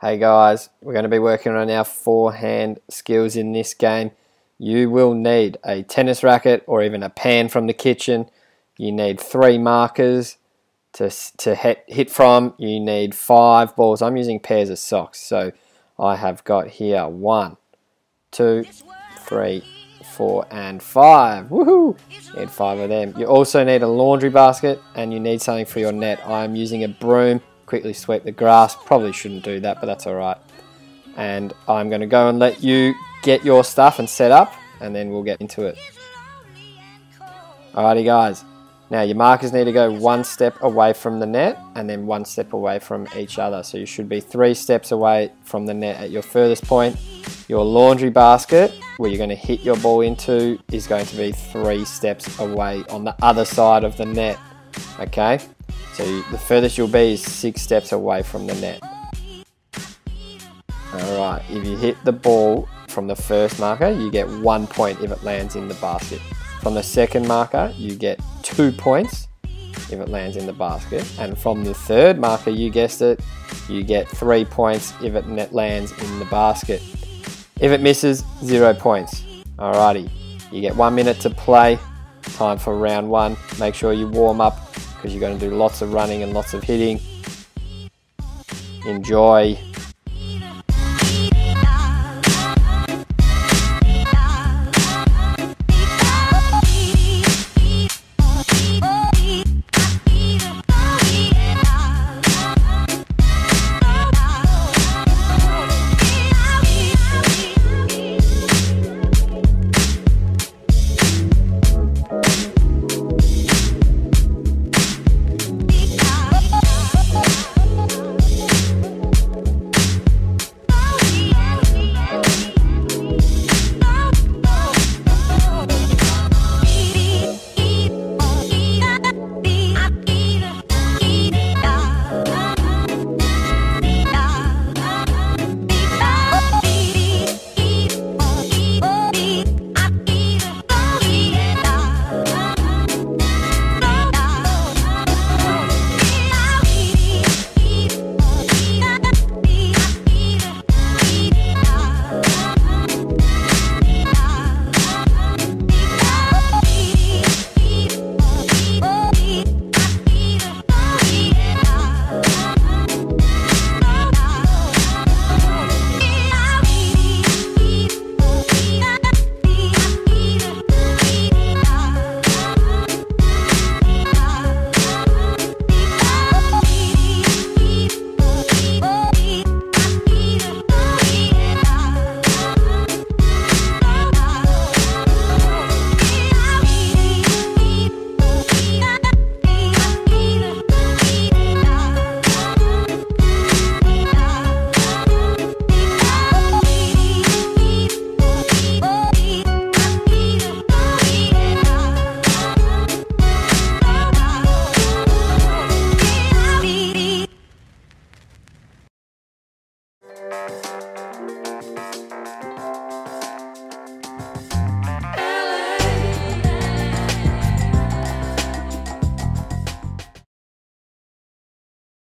Hey guys, we're going to be working on our forehand skills in this game. You will need a tennis racket or even a pan from the kitchen. You need 3 markers to hit from. You need 5 balls. I'm using pairs of socks, so I have got here 1, 2, 3, 4 and 5. Woohoo! Need 5 of them. You also need a laundry basket and you need something for your net. I'm using a broom. Quickly sweep the grass. Probably shouldn't do that, but that's alright. And I'm going to go and let you get your stuff and set up, and then we'll get into it. Alrighty guys, now your markers need to go 1 step away from the net and then 1 step away from each other. So you should be 3 steps away from the net at your furthest point. Your laundry basket, where you're going to hit your ball into, is going to be 3 steps away on the other side of the net. Okay? So the furthest you'll be is 6 steps away from the net. Alright, if you hit the ball from the first marker, you get 1 point if it lands in the basket. From the second marker, you get 2 points if it lands in the basket. And from the third marker, you guessed it, you get 3 points if it lands in the basket. If it misses, 0 points. Alrighty, you get 1 minute to play. Time for round 1. Make sure you warm up, because you're going to do lots of running and lots of hitting. Enjoy.